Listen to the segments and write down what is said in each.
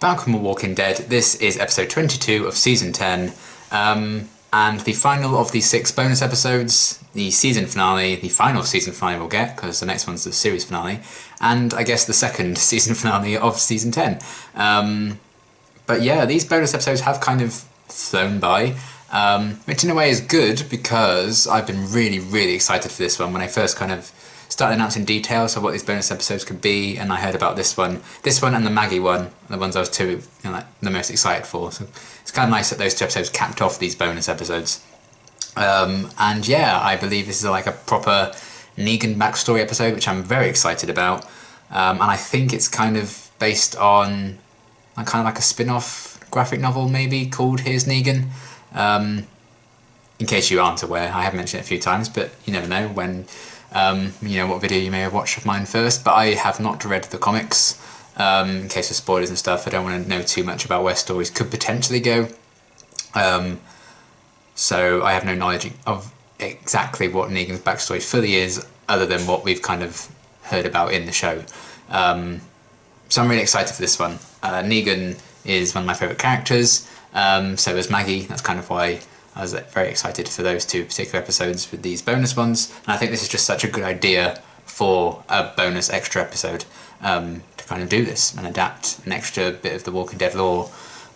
Back from Walking Dead, this is episode 22 of season 10, and the final of the 6 bonus episodes, the season finale, the final season finale we'll get, because the next one's the series finale, and I guess the second season finale of season 10. But yeah, these bonus episodes have kind of flown by, which in a way is good, because I've been really excited for this one. When I first kind of started announcing details of what these bonus episodes could be, and I heard about this one and the Maggie one, the ones I was the most excited for. So it's kind of nice that those 2 episodes capped off these bonus episodes. And yeah, I believe this is like a proper Negan backstory episode, which I'm very excited about. And I think it's kind of based on kind of like a spin-off graphic novel maybe called Here's Negan. In case you aren't aware, I have mentioned it a few times, but you never know when what video you may have watched of mine first, but I have not read the comics, in case of spoilers and stuff. I don't want to know too much about where stories could potentially go, so I have no knowledge of exactly what Negan's backstory fully is, other than what we've kind of heard about in the show. So I'm really excited for this one. Negan is one of my favourite characters, so is Maggie. That's kind of why I was very excited for those 2 particular episodes with these bonus ones, and I think this is just such a good idea for a bonus extra episode, to kind of do this and adapt an extra bit of the Walking Dead lore.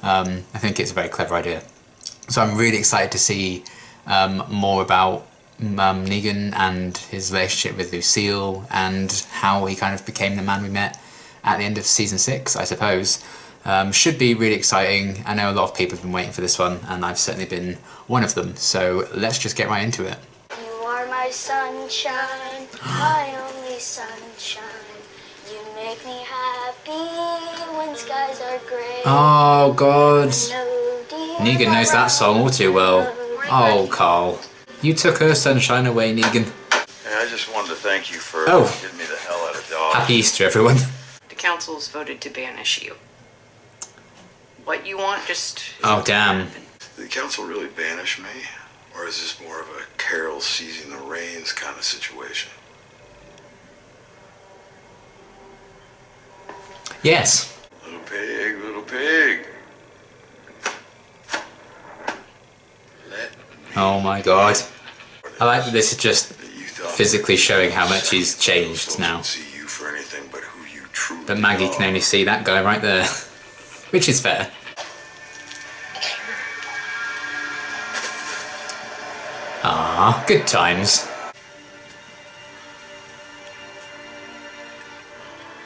I think it's a very clever idea. So I'm really excited to see more about Negan and his relationship with Lucille, and how he kind of became the man we met at the end of season 6, I suppose. Should be really exciting. I know a lot of people have been waiting for this one, and I've certainly been one of them, so let's just get right into it. You are my sunshine, my only sunshine. You make me happy when skies are grey. Oh god, Negan knows that song all too well. Oh Carl, you took her sunshine away, Negan. Hey, I just wanted to thank you for getting me the hell out of Dodge. Happy Easter, everyone. The council's voted to banish you. What you want just... Oh, damn. Did the council really banish me? Or is this more of a Carol seizing the reins kind of situation? Yes. Little pig, little pig. Oh my god. I like that this is just physically showing how much he's changed now. But Maggie can only see that guy right there. Which is fair. Ah, good times.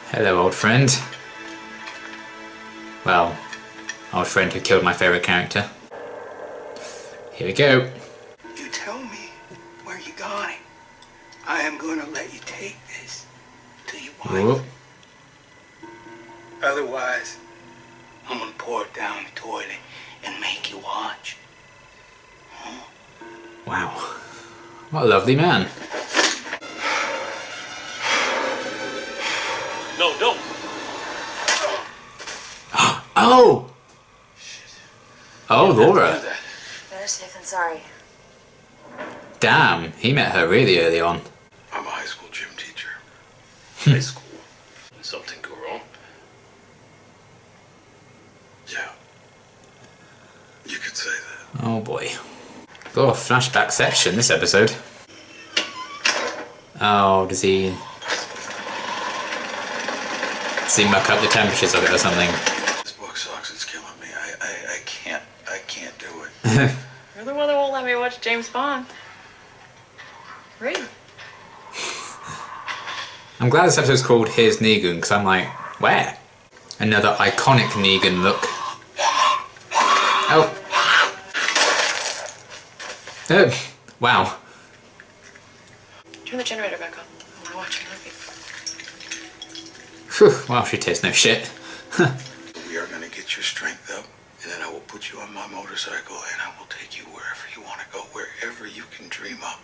Hello, old friend. Well, old friend who killed my favourite character. Here we go. You tell me where you're going. I am going to let you take this till you want it. Otherwise, I'm gonna pour it down the toilet and make you watch. Huh? Wow. What a lovely man. No, don't. Oh! Oh, Laura. Better safe than sorry. Damn, he met her really early on. I'm a high school gym teacher. High school. Something go wrong? Yeah. You could say that. Oh boy. Oh, flashback section this episode. Oh, does he muck up the temperatures of it or something? This book sucks, it's killing me. I can't do it. You're the one that won't let me watch James Bond. Read. I'm glad this episode's called Here's Negan, because I'm like, where? Another iconic Negan look. Oh. Oh, wow. Turn the generator back on. I want to watch a movie. Phew, well, she tastes no shit. We are going to get your strength up, and then I will put you on my motorcycle, and I will take you wherever you want to go, wherever you can dream up.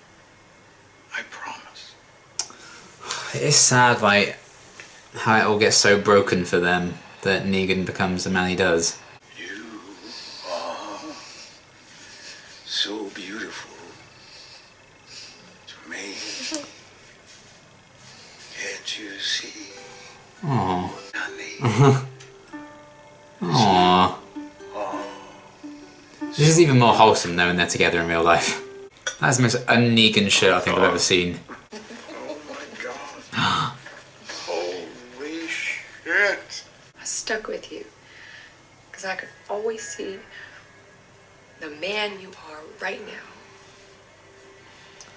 I promise. It is sad, like, how it all gets so broken for them that Negan becomes the man he does. You are so beautiful to me. Can't you see? Oh. Honey. This is even more wholesome knowing they're together in real life. That's the most un-Negan shirt I think I've ever seen. Oh my god. Holy shit. I stuck with you because I could always see the man you are right now,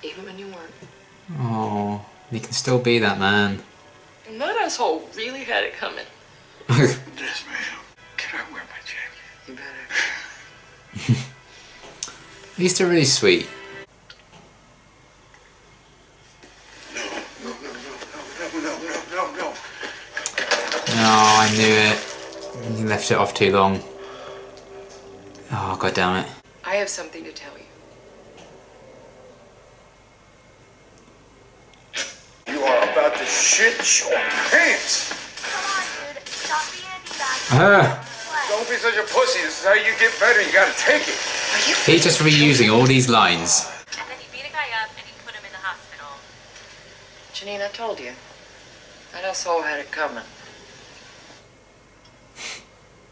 even when you weren't. Oh, you can still be that man. And that asshole really had it coming. Yes, ma'am. Can I wear my jacket? You better. He's still really sweet. No, no, no, no, no, no, no, no, no. Oh, I knew it. You left it off too long. Oh, god damn it. I have something to tell you. You are about to shit your pants. Come on, dude. Stop being a d-bag. Don't be such a pussy. This is how you get better. You gotta take it. He's just reusing all these lines. And then you beat a guy up and you put him in the hospital. Janine, I told you. That asshole had it coming.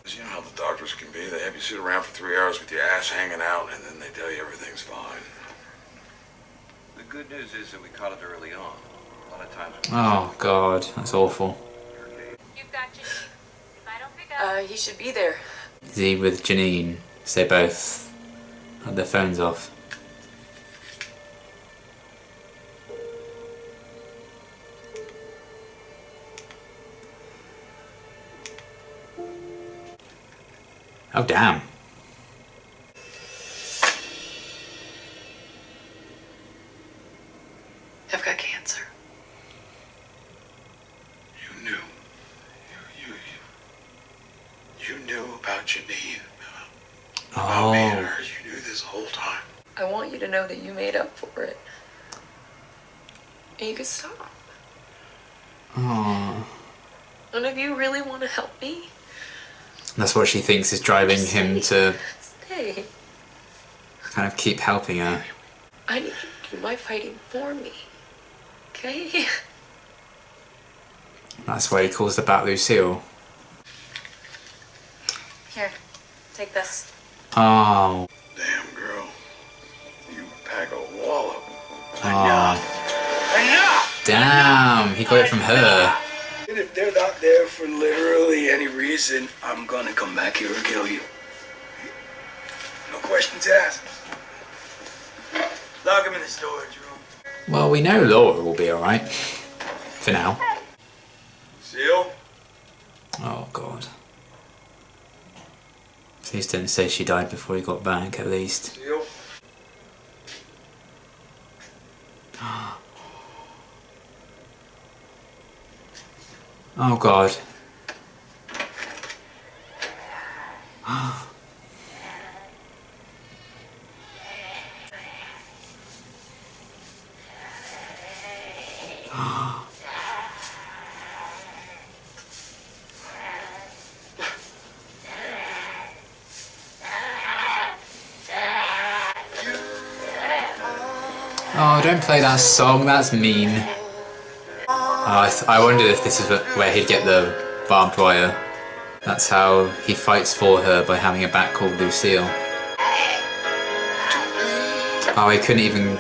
You know how the doctors can be. They have you sit around for 3 hours with your ass hanging out, and then they tell you everything's fine. The good news is that we caught it early on. A lot of times. Oh god, that's awful. You've got Janine. If I don't pick up, He should be there. Is he with Janine? So they both had their phones off. Oh damn. I've got cancer. You knew. You knew about Janine. About me and her. You knew this whole time. I want you to know that you made up for it. And you can stop. Oh. And if you really want to help me, That's what she thinks is driving him to stay. kind of keep helping her. I need you to do my fighting for me. Okay? That's why he calls the bat Lucille. here, take this. Oh. Damn, girl. You pack a wallop. Oh. Enough! Damn, he got it from her. And if they're not there for literally any reason, I'm gonna come back here and kill you. No questions asked. Lock him in the storage room. Well, we know Laura will be alright. For now. Seal? Oh god. Please don't say she died before he got back, at least. Seal? Oh god. Oh, don't play that song, that's mean. Oh, I wondered if this is where he'd get the barbed wire. That's how he fights for her, by having a bat called Lucille. Oh, he couldn't even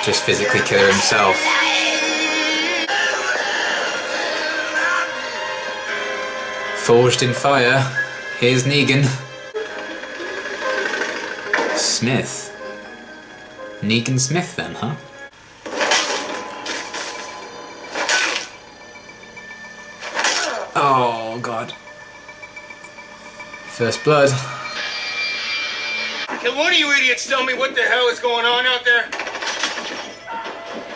just physically kill her himself. Forged in fire. Here's Negan. Smith. Negan Smith then, huh? Oh god. First blood. Can one of you idiots tell me what the hell is going on out there?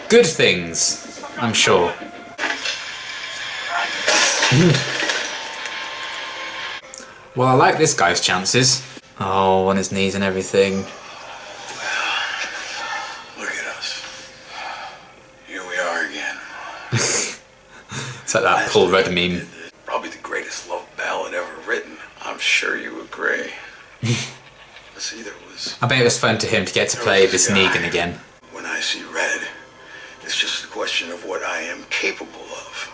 Good things, I'm sure. Well, I like this guy's chances. Oh, on his knees and everything. Look at us. Here we are again. It's like that Paul Rudd meme. Probably the greatest love ballad ever written. I'm sure you agree. Let's see, there was... I bet it was fun to him to get to play this Negan again. When I see red, it's just a question of what I am capable of.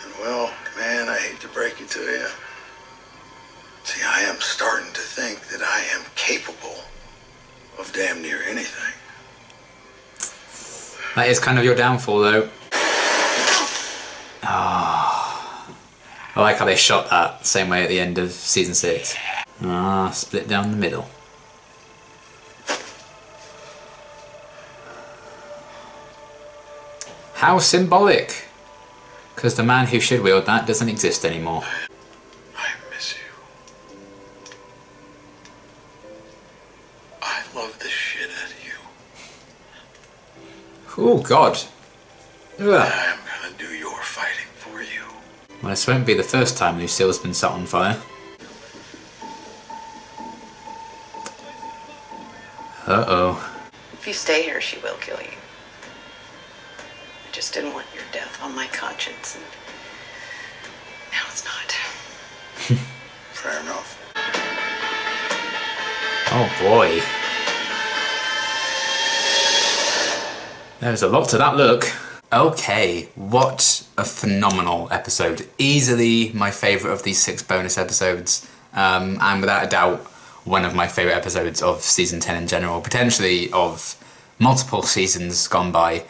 And well, man, I hate to break it to you. See, I am starting to think that I capable of damn near anything. That is kind of your downfall, though. Oh. I like how they shot that the same way at the end of season 6. Ah, split down the middle. How symbolic! Because the man who should wield that doesn't exist anymore. I miss you. I love the shit out of you. Oh God. Ugh. I'm gonna do your fighting for you. Well, this won't be the first time Lucille's been set on fire. Uh-oh. If you stay here, she will kill you. I just didn't want your death on my conscience, and now it's not. Fair enough. Oh boy. There's a lot to that look. Okay, what a phenomenal episode. Easily my favourite of these 6 bonus episodes, and without a doubt one of my favourite episodes of season 10 in general, potentially of multiple seasons gone by.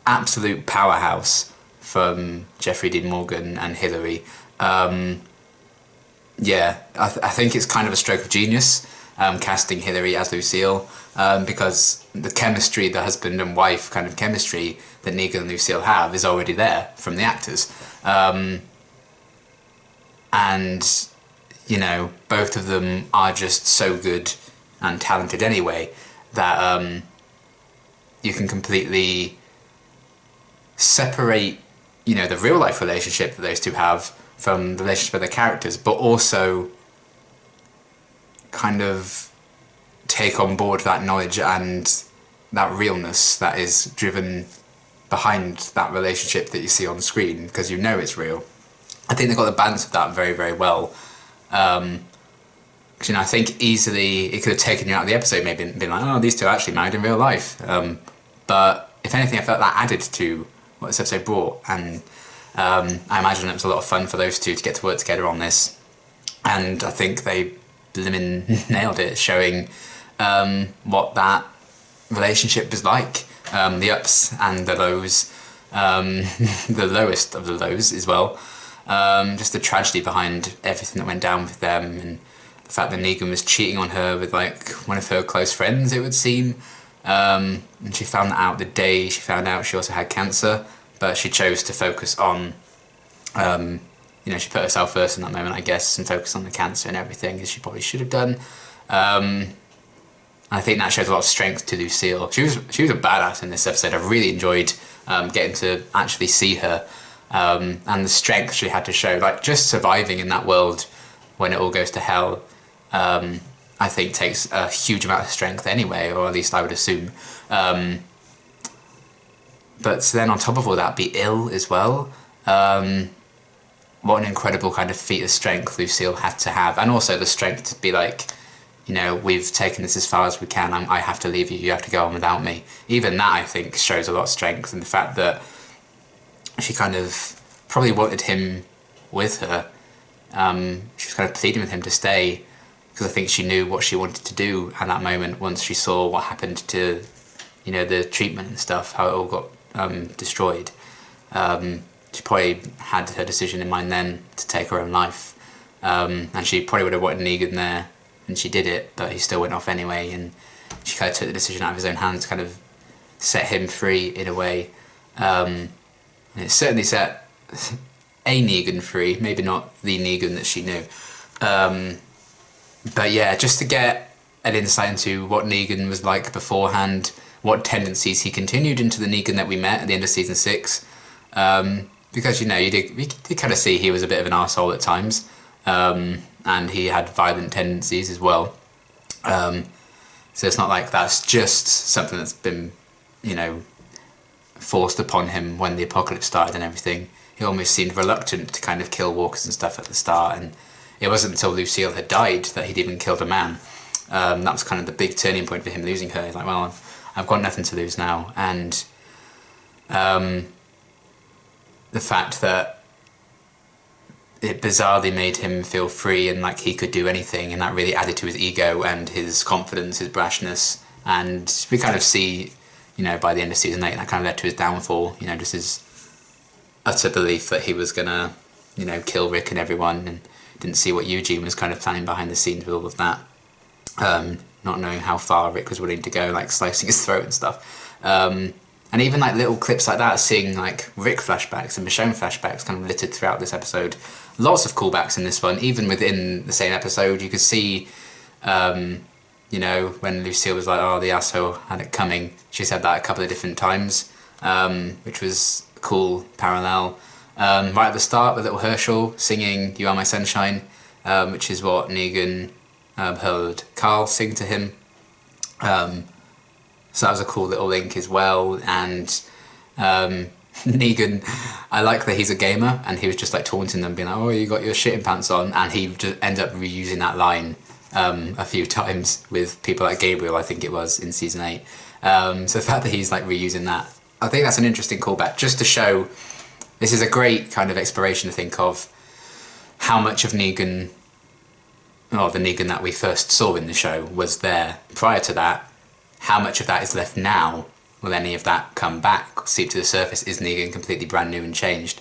Absolute powerhouse from Jeffrey Dean Morgan and Hilary. Yeah, I think it's kind of a stroke of genius casting Hilary as Lucille, because the chemistry, the husband and wife kind of chemistry that Negan and Lucille have is already there from the actors. And, you know, both of them are just so good and talented anyway that you can completely separate, you know, the real life relationship that those two have from the relationship of their characters, but also kind of take on board that knowledge and that realness that is driven behind that relationship that you see on screen, because you know it's real. I think they got the balance of that very, very well. You know, I think easily it could have taken you out of the episode, maybe been like, oh, these two are actually married in real life. But if anything, I felt that added to what this episode brought, and I imagine it was a lot of fun for those two to get to work together on this, and I think they blimmin' nailed it, showing what that relationship is like, the ups and the lows, the lowest of the lows as well, just the tragedy behind everything that went down with them, and the fact that Negan was cheating on her with like one of her close friends, it would seem. And she found that out the day she found out she also had cancer, but she chose to focus on, you know, she put herself first in that moment, I guess, and focus on the cancer and everything, as she probably should have done. I think that shows a lot of strength to Lucille. She was a badass in this episode. I really enjoyed getting to actually see her, and the strength she had to show, like just surviving in that world when it all goes to hell. I think takes a huge amount of strength anyway, or at least I would assume. But then on top of all that, be ill as well. What an incredible kind of feat of strength Lucille had to have, and also the strength to be like, you know, we've taken this as far as we can, I have to leave you, you have to go on without me. Even that, I think, shows a lot of strength, and the fact that she kind of probably wanted him with her. She was kind of pleading with him to stay, because I think she knew what she wanted to do at that moment once she saw what happened to, you know, the treatment and stuff, how it all got destroyed. She probably had her decision in mind then to take her own life, and she probably would have wanted Negan there, and she did it, but he still went off anyway, and she kind of took the decision out of his own hands to kind of set him free in a way. And it certainly set a Negan free, maybe not the Negan that she knew. But yeah, just to get an insight into what Negan was like beforehand, what tendencies he continued into the Negan that we met at the end of season 6. Because, you know, you did kind of see he was a bit of an arsehole at times, and he had violent tendencies as well. So it's not like that's just something that's been, you know, forced upon him when the apocalypse started and everything. He almost seemed reluctant to kind of kill walkers and stuff at the start, and it wasn't until Lucille had died that he'd even killed a man. That was kind of the big turning point for him, losing her. He's like, well, I've got nothing to lose now. And the fact that it bizarrely made him feel free and like he could do anything, and that really added to his ego and his confidence, his brashness. And we kind of see, you know, by the end of season 8, that kind of led to his downfall. You know, just his utter belief that he was gonna, you know, kill Rick and everyone, and didn't see what Eugene was kind of planning behind the scenes with all of that. Not knowing how far Rick was willing to go, like slicing his throat and stuff. And even like little clips like that, seeing like Rick flashbacks and Michonne flashbacks kind of littered throughout this episode. Lots of callbacks in this one, even within the same episode. You could see, you know, when Lucille was like, oh, the asshole had it coming. She said that a couple of different times, which was a cool parallel. Right at the start with little Herschel singing You Are My Sunshine, which is what Negan heard Carl sing to him. So that was a cool little link as well. And Negan, I like that he's a gamer, and he was just like taunting them, being like, oh, you got your shitting pants on, and he just ended up reusing that line a few times with people like Gabriel, I think it was, in season 8. So the fact that he's like reusing that, I think that's an interesting callback, just to show this is a great kind of exploration to think of how much of Negan, or the Negan that we first saw in the show, was there prior to that. How much of that is left now? Will any of that come back, seep to the surface? Is Negan completely brand new and changed?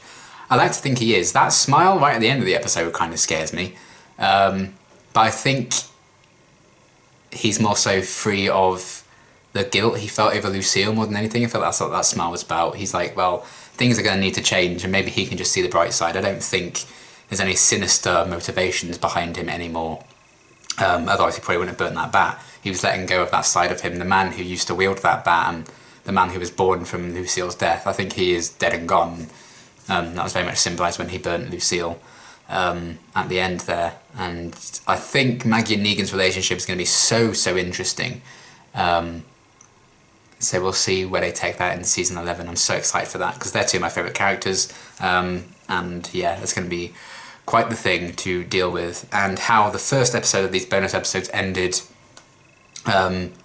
I like to think he is. That smile right at the end of the episode kind of scares me. But I think he's more so free of the guilt he felt over Lucille more than anything. I felt that's what that smile was about. He's like, well, things are going to need to change, and maybe he can just see the bright side. I don't think there's any sinister motivations behind him anymore. Otherwise he probably wouldn't have burnt that bat. He was letting go of that side of him, the man who used to wield that bat, and the man who was born from Lucille's death. I think he is dead and gone. That was very much symbolised when he burnt Lucille at the end there. And I think Maggie and Negan's relationship is going to be so interesting. So we'll see where they take that in season 11. I'm so excited for that, because they're two of my favourite characters. And yeah, that's going to be quite the thing to deal with. And how the first episode of these bonus episodes ended,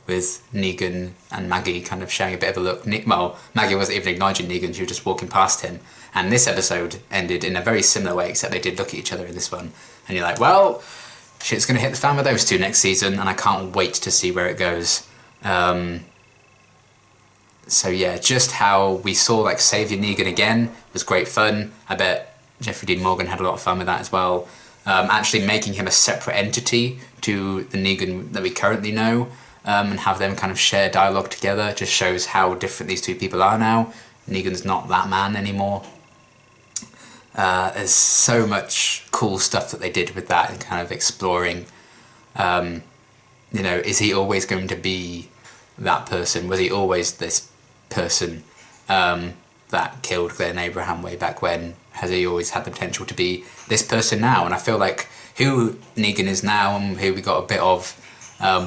with Negan and Maggie kind of sharing a bit of a look. Well, Maggie wasn't even acknowledging Negan, she was just walking past him. And this episode ended in a very similar way, except they did look at each other in this one. And you're like, well, shit's going to hit the fan with those two next season, and I can't wait to see where it goes. So yeah, just how we saw like Saviour Negan again was great fun. I bet Jeffrey Dean Morgan had a lot of fun with that as well. Actually making him a separate entity to the Negan that we currently know, and have them kind of share dialogue together just shows how different these two people are now. Negan's not that man anymore. There's so much cool stuff that they did with that, and kind of exploring, you know, is he always going to be that person? Was he always this person that killed Glenn Abraham way back when? Has he always had the potential to be this person now? And I feel like who Negan is now, and who we got a bit of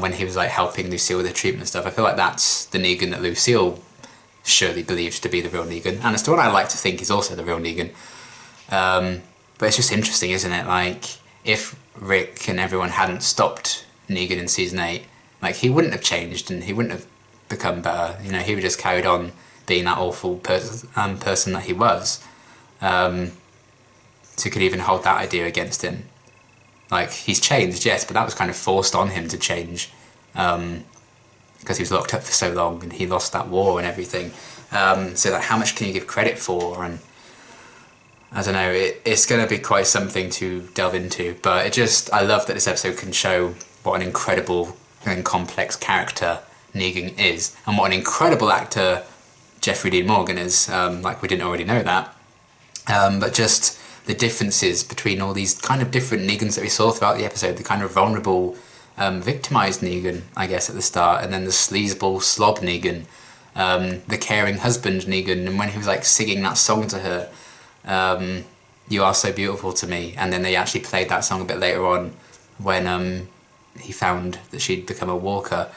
when he was like helping Lucille with the treatment and stuff, I feel like that's the Negan that Lucille surely believes to be the real Negan, and it's the one I like to think is also the real Negan. But it's just interesting, isn't it? Like, if Rick and everyone hadn't stopped Negan in season 8, like, he wouldn't have changed and he wouldn't have become better. You know, he would just carried on being that awful person that he was. So you could even hold that idea against him. Like, he's changed, yes, but that was kind of forced on him to change, because he was locked up for so long and he lost that war and everything. So like, how much can you give credit for? And I don't know, it's going to be quite something to delve into, but I love that this episode can show what an incredible and complex character Negan is, and what an incredible actor Jeffrey Dean Morgan is, like we didn't already know that. But just the differences between all these kind of different Negans that we saw throughout the episode, the kind of vulnerable, victimised Negan, I guess, at the start, and then the sleazeball slob Negan, the caring husband Negan, and when he was like singing that song to her, You Are So Beautiful to Me, and then they actually played that song a bit later on when he found that she'd become a walker.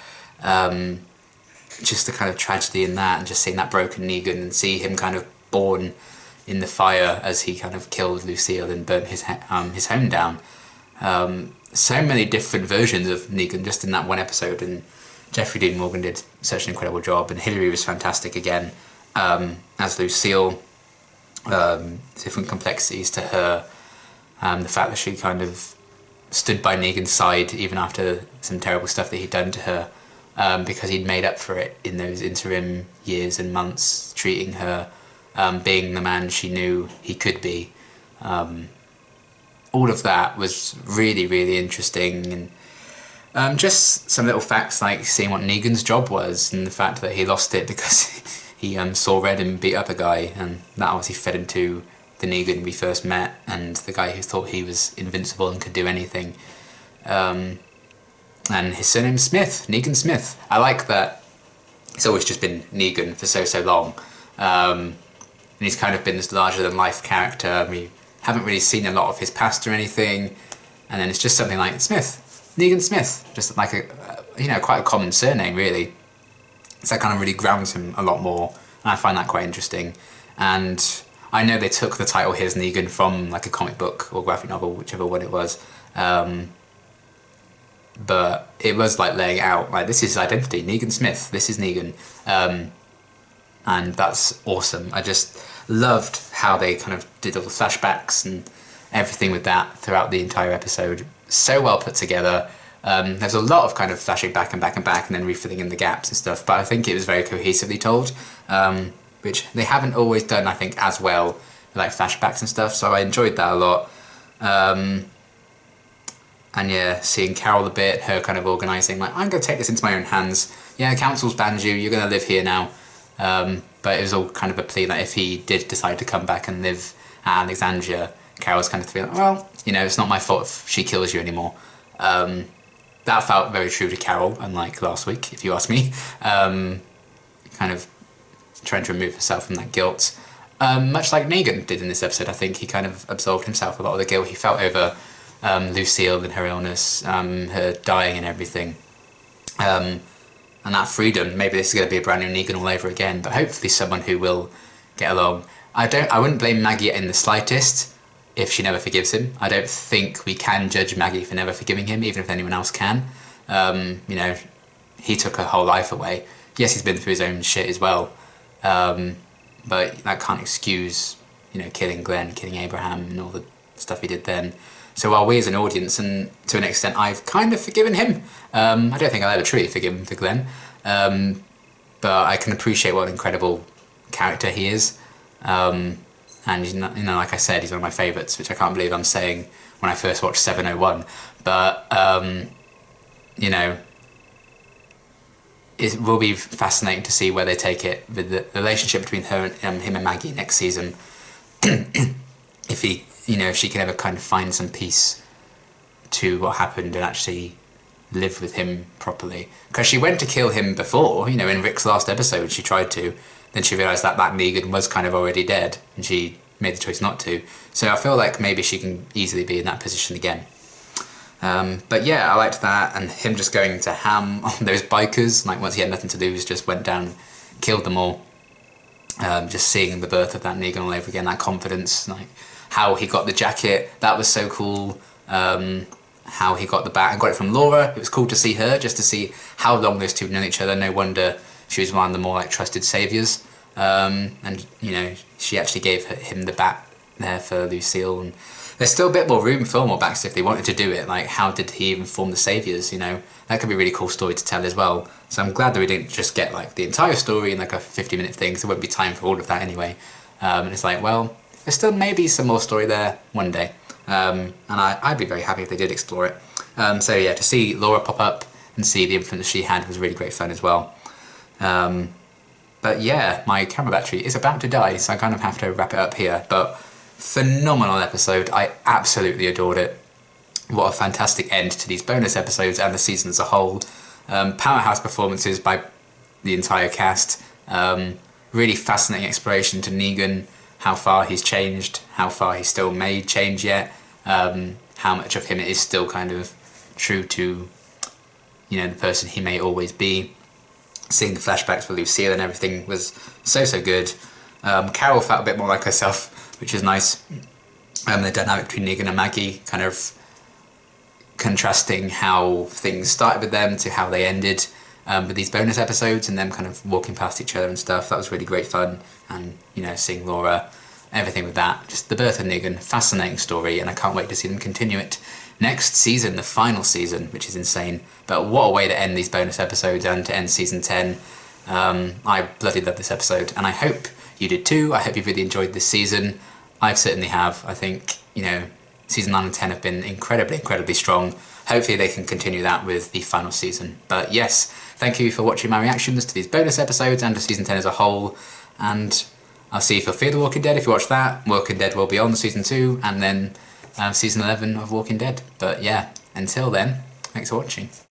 Just the kind of tragedy in that, and just seeing that broken Negan and see him kind of born in the fire as he kind of killed Lucille and burnt his home down. So many different versions of Negan just in that one episode, and Jeffrey Dean Morgan did such an incredible job, and Hilary was fantastic again as Lucille. Different complexities to her. The fact that she kind of stood by Negan's side even after some terrible stuff that he'd done to her, because he'd made up for it in those interim years and months, treating her, being the man she knew he could be. All of that was really, really interesting. And just some little facts, like seeing what Negan's job was, and the fact that he lost it because he saw red and beat up a guy, and that obviously fed into the Negan we first met, and the guy who thought he was invincible and could do anything. And his surname's Smith, Negan Smith. I like that it's always just been Negan for so long. And he's kind of been this larger-than-life character. We haven't really seen a lot of his past or anything, and then it's just something like Smith, Negan Smith, just like quite a common surname, really. So that kind of really grounds him a lot more, and I find that quite interesting. And I know they took the title Here's Negan from like a comic book or graphic novel, whichever one it was, but it was like laying out like, this is his identity, Negan Smith, this is Negan, and that's awesome. I just loved how they kind of did all the flashbacks and everything with that throughout the entire episode. So well put together. There's a lot of kind of flashing back and back and back and then refilling in the gaps and stuff, but I think it was very cohesively told, which they haven't always done, I think, as well, like flashbacks and stuff, so I enjoyed that a lot. And yeah, seeing Carol a bit, her kind of organising, like, I'm going to take this into my own hands. Yeah, council's banned you, you're going to live here now. But it was all kind of a plea that if he did decide to come back and live at Alexandria, Carol's kind of feeling, well, it's not my fault if she kills you anymore. That felt very true to Carol, unlike last week, if you ask me. Kind of trying to remove herself from that guilt. Much like Negan did in this episode, I think he kind of absolved himself a lot of the guilt he felt over Lucille and her illness, her dying and everything. And that freedom, maybe this is going to be a brand new Negan all over again, but hopefully someone who will get along. I wouldn't blame Maggie in the slightest if she never forgives him. I don't think we can judge Maggie for never forgiving him, even if anyone else can. He took her whole life away. Yes, he's been through his own shit as well, but that can't excuse, killing Glenn, killing Abraham, and all the stuff he did then. So while we as an audience, and to an extent I've kind of forgiven him, I don't think I'll ever truly forgive him for Glenn, but I can appreciate what an incredible character he is, and like I said, he's one of my favourites, which I can't believe I'm saying when I first watched 701, but it will be fascinating to see where they take it with the relationship between him and Maggie next season. If she can ever kind of find some peace to what happened and actually live with him properly. Because she went to kill him before, in Rick's last episode she tried to, then she realised that Negan was kind of already dead and she made the choice not to. So I feel like maybe she can easily be in that position again. But yeah, I liked that, and him just going to ham on those bikers, like once he had nothing to lose, just went down, killed them all. Just seeing the birth of that Negan all over again, that confidence, like how he got the jacket, that was so cool. How he got the bat and got it from Laura, it was cool to see her, just to see how long those two have known each other. No wonder she was one of the more trusted saviours. And she actually gave him the bat there for Lucille, and there's still a bit more room for more backs if they wanted to do it, like how did he even form the saviours, that could be a really cool story to tell as well. So I'm glad that we didn't just get the entire story in a 50-minute thing, so there won't be time for all of that anyway. And it's well, there's still maybe some more story there one day, and I'd be very happy if they did explore it. So yeah, to see Laura pop up and see the influence she had was really great fun as well. But yeah, my camera battery is about to die, so I kind of have to wrap it up here. But phenomenal episode, I absolutely adored it. What a fantastic end to these bonus episodes and the season as a whole. Powerhouse performances by the entire cast. Really fascinating exploration to Negan, how far he's changed, how far he still may change yet, how much of him is still kind of true to, the person he may always be. Seeing the flashbacks for Lucille and everything was so good. Carol felt a bit more like herself, which is nice. The dynamic between Negan and Maggie, kind of contrasting how things started with them to how they ended with these bonus episodes, and them kind of walking past each other and stuff. That was really great fun. And seeing Laura everything with that. Just the birth of Negan, fascinating story, and I can't wait to see them continue it next season, the final season, which is insane. But what a way to end these bonus episodes and to end season 10. I bloody love this episode, and I hope you did too. I hope you've really enjoyed this season. I certainly have. I think, you know, season 9 and 10 have been incredibly, incredibly strong. Hopefully they can continue that with the final season. But yes, thank you for watching my reactions to these bonus episodes and to season 10 as a whole. And I'll see you for Fear the Walking Dead if you watch that. Walking Dead will be on season 2 and then season 11 of Walking Dead. But yeah, until then, thanks for watching.